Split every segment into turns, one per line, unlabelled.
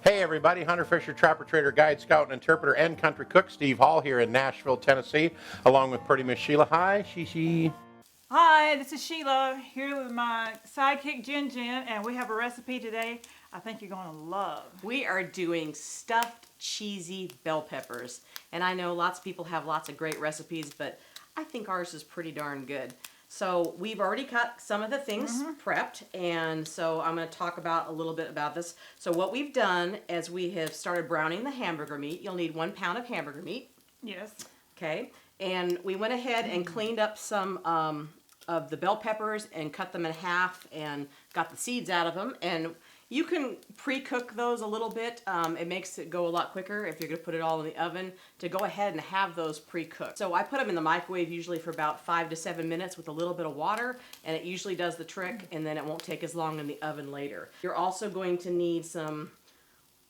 Hey everybody, Hunter Fisher, Trapper Trader, Guide, Scout, and Interpreter, and Country Cook Steve Hall here in Nashville, Tennessee, along with pretty Miss Sheila. Hi, Shishi.
Hi, this is Sheila here with my sidekick Jen, and we have a recipe today I think you're going to love.
We are doing stuffed cheesy bell peppers, and I know lots of people have lots of great recipes, but I think ours is pretty darn good. So we've already got some of the things prepped, and so I'm going to talk about a little bit about this. So what we've done is we have started browning the hamburger meat. You'll need 1 pound of hamburger meat.
Yes.
Okay, and we went ahead and cleaned up some of the bell peppers and cut them in half and got the seeds out of them. And you can pre-cook those a little bit. It makes it go a lot quicker if you're going to put it all in the oven to go ahead and have those pre-cooked. So I put them in the microwave usually for about 5 to 7 minutes with a little bit of water, and it usually does the trick, and then it won't take as long in the oven later. You're also going to need some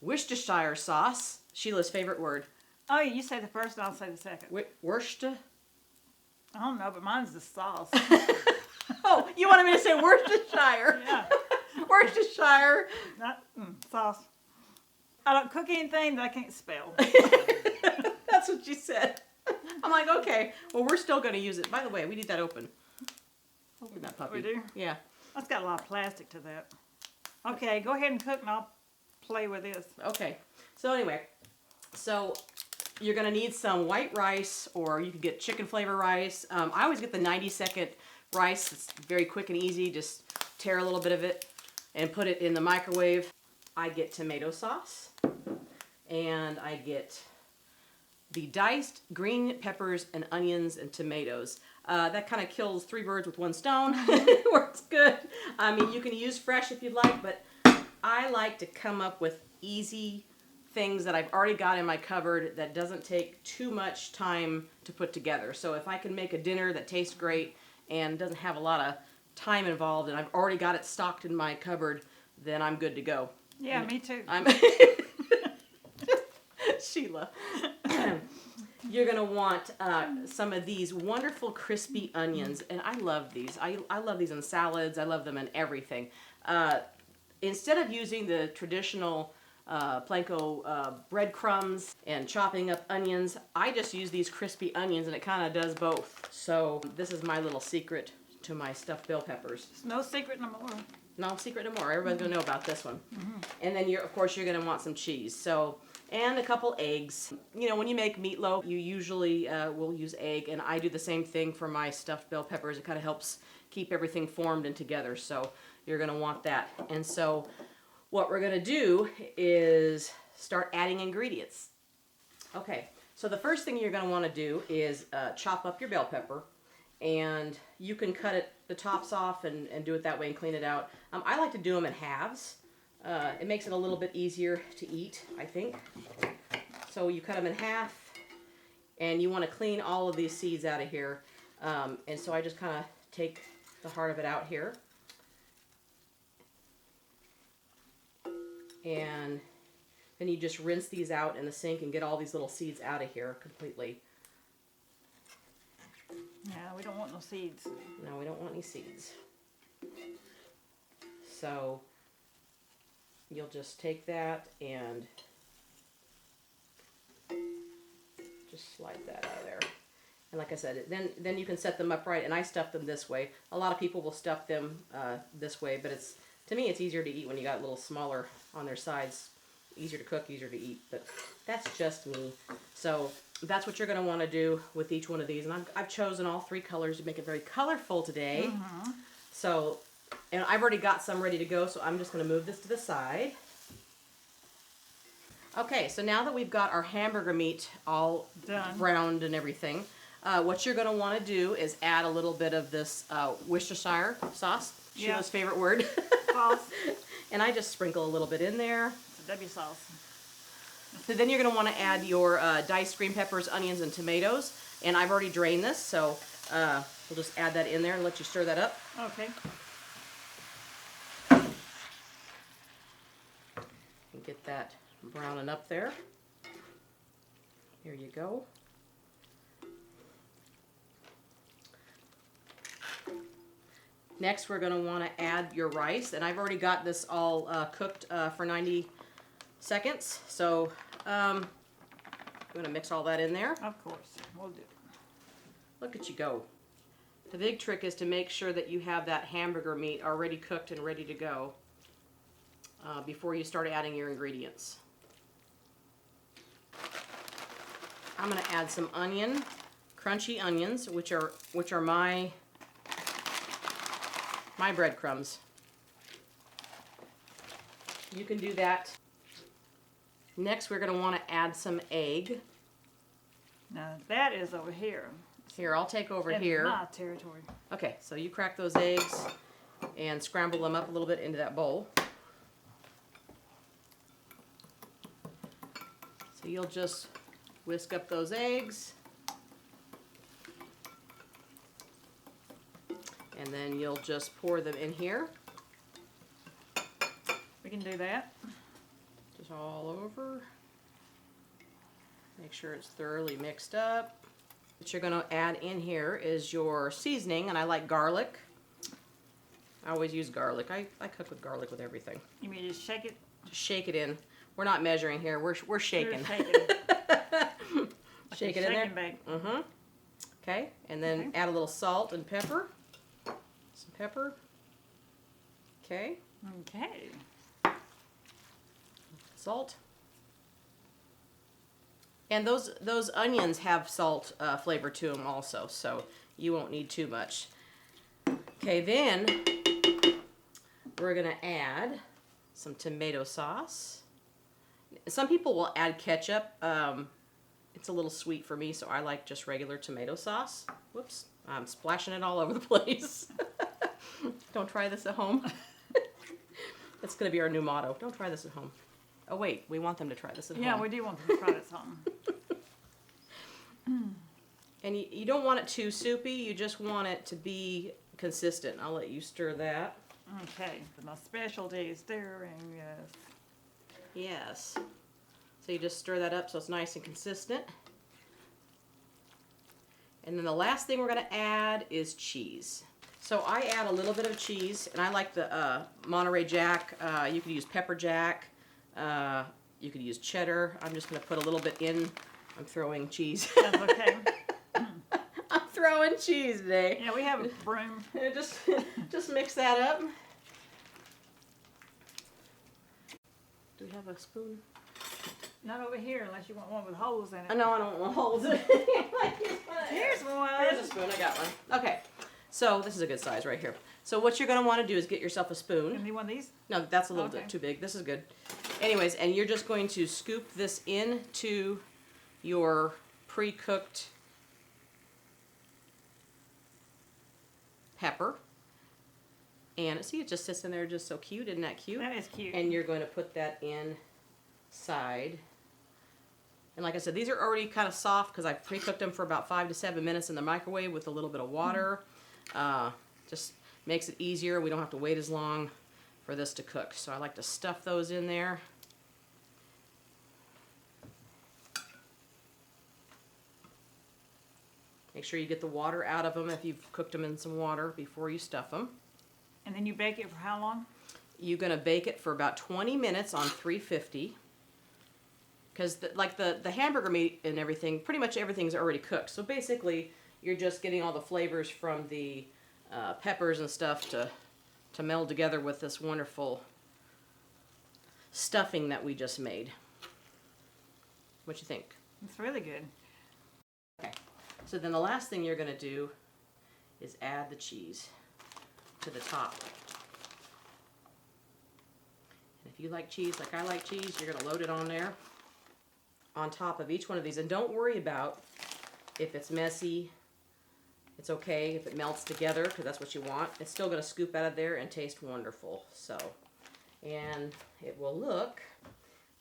Worcestershire sauce, Sheila's favorite word.
Oh, you say the first and I'll say the second.
Worcester?
I don't know, but mine's the sauce.
Oh, you wanted me to say Worcestershire?
Yeah.
Worcestershire.
Not sauce. I don't cook anything that I can't spell.
That's what you said. I'm like, okay, well, we're still going to use it. By the way, we need that open. Open that puppy.
We do?
Yeah.
That's got a lot of plastic to that. Okay, go ahead and cook and I'll play with this.
Okay. So anyway, so you're going to need some white rice, or you could get chicken flavor rice. I always get the 90-second rice. It's very quick and easy. Just tear a little bit of it and put it in the microwave. I get tomato sauce, and I get the diced green peppers and onions and tomatoes. That kind of kills 3 birds with 1 stone. It works good. I mean, you can use fresh if you'd like, but I like to come up with easy things that I've already got in my cupboard that doesn't take too much time to put together. So if I can make a dinner that tastes great and doesn't have a lot of time involved, and I've already got it stocked in my cupboard, then I'm good to go.
Yeah, me too.
I'm Sheila. You're going to want some of these wonderful crispy onions, and I love these. I love these in salads. I love them in everything. Instead of using the traditional panko breadcrumbs and chopping up onions, I just use these crispy onions, and it kind of does both. So this is my little secret to my stuffed bell peppers.
It's no secret no more.
No secret no more. Everybody's gonna know about this one. And then of course you're gonna want some cheese. So, and a couple eggs. You know, when you make meatloaf, you usually will use egg, and I do the same thing for my stuffed bell peppers. It kind of helps keep everything formed and together. So you're gonna want that. And so what we're gonna do is start adding ingredients. Okay, so the first thing you're gonna wanna do is chop up your bell pepper. And you can cut the tops off and do it that way and clean it out. I like to do them in halves. It makes it a little bit easier to eat, I think. So you cut them in half, and you want to clean all of these seeds out of here. And so I just kind of take the heart of it out here. And then you just rinse these out in the sink and get all these little seeds out of here completely.
Yeah, we don't want no seeds.
No, we don't want any seeds. So you'll just take that and just slide that out of there. And like I said, then you can set them up right, and I stuff them this way. A lot of people will stuff them this way, but to me it's easier to eat when you got a little smaller on their sides. Easier to cook, easier to eat, but that's just me. So that's what you're going to want to do with each one of these. And I've chosen all 3 colors to make it very colorful today. So, and I've already got some ready to go, so I'm just going to move this to the side. Okay, so now that we've got our hamburger meat all
Done.
browned and everything, what you're going to want to do is add a little bit of this Worcestershire sauce, Sheila's favorite word.
Sauce.
And I just sprinkle a little bit in there.
It's a W sauce.
So then you're going to want to add your diced green peppers, onions, and tomatoes. And I've already drained this, so we'll just add that in there and let you stir that up.
Okay.
And get that browning up there. Here you go. Next, we're going to want to add your rice, and I've already got this all cooked for 90 seconds. So I'm going to mix all that in there.
Of course, we'll do it.
Look at you go. The big trick is to make sure that you have that hamburger meat already cooked and ready to go before you start adding your ingredients. I'm going to add some onion, crunchy onions, which are my breadcrumbs. You can do that. Next, we're going to want to add some egg.
Now that is over here.
Here, I'll take over
In
here.
my territory.
Okay, so you crack those eggs and scramble them up a little bit into that bowl. So you'll just whisk up those eggs. And then you'll just pour them in here.
We can do that.
Just all over. Make sure it's thoroughly mixed up. What you're going to add in here is your seasoning, and I like garlic. I always use garlic. I cook with garlic with everything.
You mean just shake it?
Just shake it in. We're not measuring here. We're shaking.
You're shaking.
Shake it in there.
Shaking bag.
Mm-hmm. Okay, and then add a little salt and pepper. Some pepper. Okay.
Okay.
Salt. And those onions have salt flavor to them also, so you won't need too much. Okay, then we're gonna add some tomato sauce. Some people will add ketchup. It's a little sweet for me, so I like just regular tomato sauce. Whoops, I'm splashing it all over the place. Don't try this at home. That's gonna be our new motto. Don't try this at home. Oh wait, we want them to try this at home.
Yeah, we do want them to try this home.
And you don't want it too soupy, you just want it to be consistent. I'll let you stir that.
Okay, but my specialty is stirring, yes.
Yes. So you just stir that up so it's nice and consistent. And then the last thing we're going to add is cheese. So I add a little bit of cheese, and I like the Monterey Jack. You could use pepper jack. You could use cheddar. I'm just going to put a little bit in. I'm throwing cheese.
That's okay.
I'm throwing cheese today.
Yeah, we have a broom.
Just mix that up. Do we have a spoon?
Not over here unless you want one with holes in it.
No, I don't want holes in it.
Here's one.
Here's a spoon. I got one. Okay. So this is a good size right here. So what you're going to want to do is get yourself a spoon.
Any one of these?
No, that's a little
Okay.
bit too big. This is good. Anyways, and you're just going to scoop this into your pre-cooked pepper. And see, it just sits in there just so cute. Isn't that cute?
That is cute.
And you're going to put that inside. And like I said, these are already kind of soft because I pre-cooked them for about 5 to 7 minutes in the microwave with a little bit of water. Just makes it easier. We don't have to wait as long for this to cook. So I like to stuff those in there. Make sure you get the water out of them if you've cooked them in some water before you stuff them.
And then you bake it for how long?
You're going to bake it for about 20 minutes on 350. Because the hamburger meat and everything, pretty much everything's already cooked. So basically, you're just getting all the flavors from the peppers and stuff to meld together with this wonderful stuffing that we just made. What you think?
It's really good.
Okay. So then the last thing you're going to do is add the cheese to the top. And if you like cheese like I like cheese, you're going to load it on there on top of each one of these. And don't worry about if it's messy. It's okay if it melts together because that's what you want. It's still going to scoop out of there and taste wonderful. So, and it will look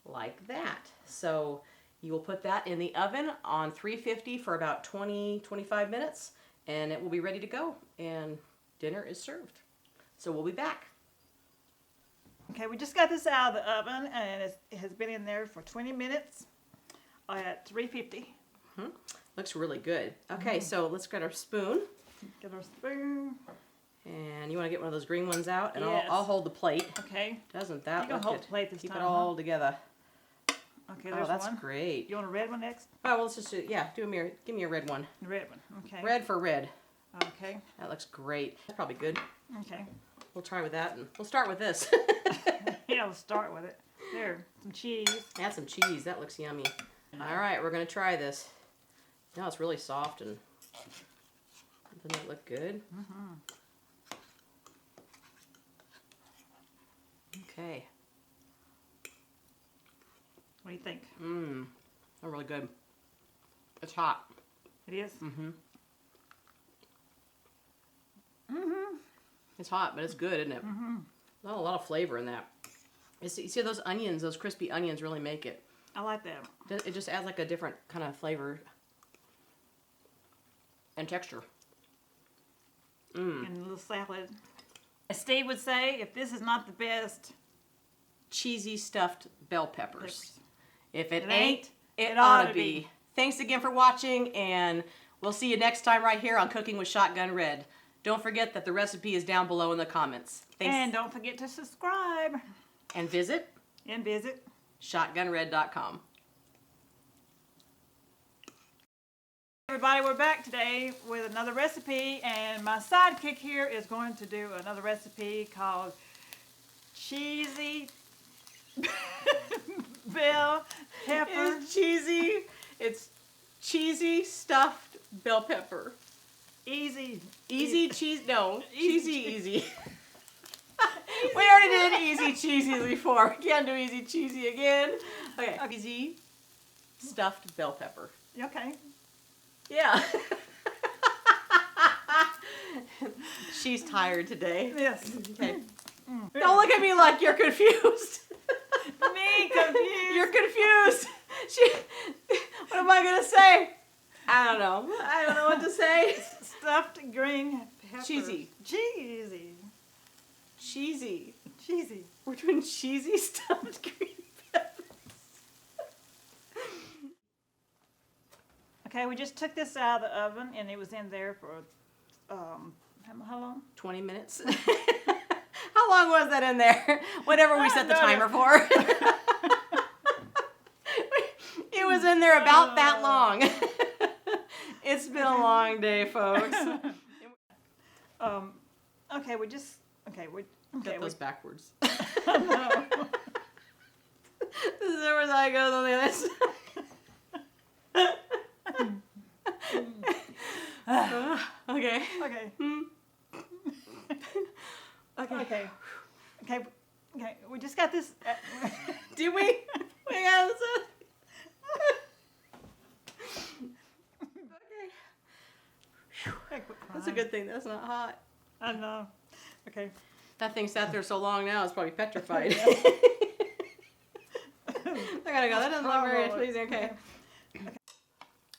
like that. So you will put that in the oven on 350 for about 20-25 minutes and it will be ready to go and dinner is served. So we'll be back.
Okay, we just got this out of the oven and it has been in there for 20 minutes at 350.
Looks really good. Okay, so let's get our spoon.
Get our spoon.
And you want to get one of those green ones out, and
Yes.
I'll hold the plate.
Okay.
Doesn't that
You can
look
hold
good?
the plate this
Keep
time,
it all together.
Okay,
Oh,
there's
that's
one.
great.
You want a red one next?
Oh, well, let's just do, yeah, give me a red one.
The red one. Okay.
Red for red.
Okay.
That looks great. That's probably good.
Okay.
We'll try with that, and we'll start with this.
Yeah, we'll start with it. There, some cheese.
Add some cheese. That looks yummy. All right, we're gonna try this. Now it's really soft, and doesn't it look good? Mm-hmm. Okay.
What do you think?
Mmm. They're really good. It's hot.
It is?
Mm-hmm. Mm-hmm. It's hot, but it's good, isn't it? Mm-hmm. Not a lot of flavor in that. You see those onions, those crispy onions really make it.
I like that.
It just adds like a different kind of flavor and texture.
And a little salad. As Steve would say, if this is not the best,
Cheesy stuffed bell peppers. If it
It
ain't,
ain't,
it ought to be. Thanks again for watching, and we'll see you next time right here on Cooking with Shotgun Red. Don't forget that the recipe is down below in the comments. Thanks.
and don't forget to subscribe
And visit
and visit.
shotgunred.com.
Everybody, we're back today with another recipe, and my sidekick here is going to do another recipe called cheesy bell pepper.
It's cheesy stuffed bell pepper.
Easy.
Easy cheese, no,
Easy
cheesy. We already did easy cheesy before. We can't do easy cheesy again. Okay, easy stuffed bell pepper.
Okay.
Yeah. She's tired today.
Yes.
Okay. Don't look at me like you're confused.
Me confused.
You're confused. What am I gonna say? I don't know. I don't know what to say.
Stuffed green pepper.
Cheesy.
Cheesy.
Cheesy.
Cheesy.
We're doing cheesy stuffed green peppers.
Okay, we just took this out of the oven, and it was in there for how long?
20 minutes. How long was that in there? Whatever we set the timer for. It was in there about that long. It's been a long day, folks.
Okay, we just we
Get those backwards.
no.
This is where I go on the other side. Okay.
Okay.
Okay.
Okay. We just got this.
Did we? We got this. That's a good thing. That's not hot.
I know. Okay.
That thing sat there so long now, it's probably petrified. I gotta go. That doesn't look very pleasing. Okay.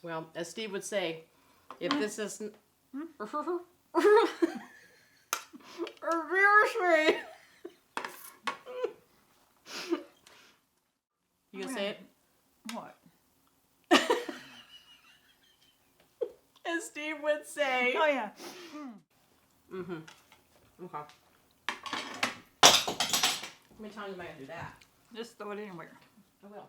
Well, as Steve would say, if this isn't you gonna say it?
What?
As Steve would say.
Oh yeah.
Mm-hmm. Okay. How many times am I gonna do that?
Just throw it anywhere.
I will.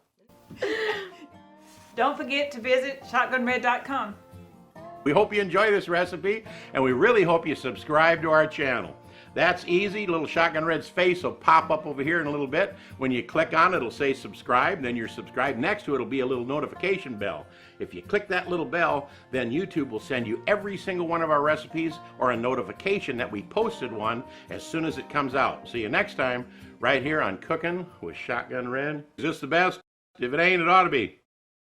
Don't forget to visit shotgunred.com.
We hope you enjoy this recipe, and we really hope you subscribe to our channel. That's easy. Little Shotgun Red's face will pop up over here in a little bit. When you click on it, it'll say subscribe, then you're subscribed. Next to it will be a little notification bell. If you click that little bell, then YouTube will send you every single one of our recipes or a notification that we posted one as soon as it comes out. See you next time, right here on Cooking with Shotgun Red. Is this the best? If it ain't, it ought to be.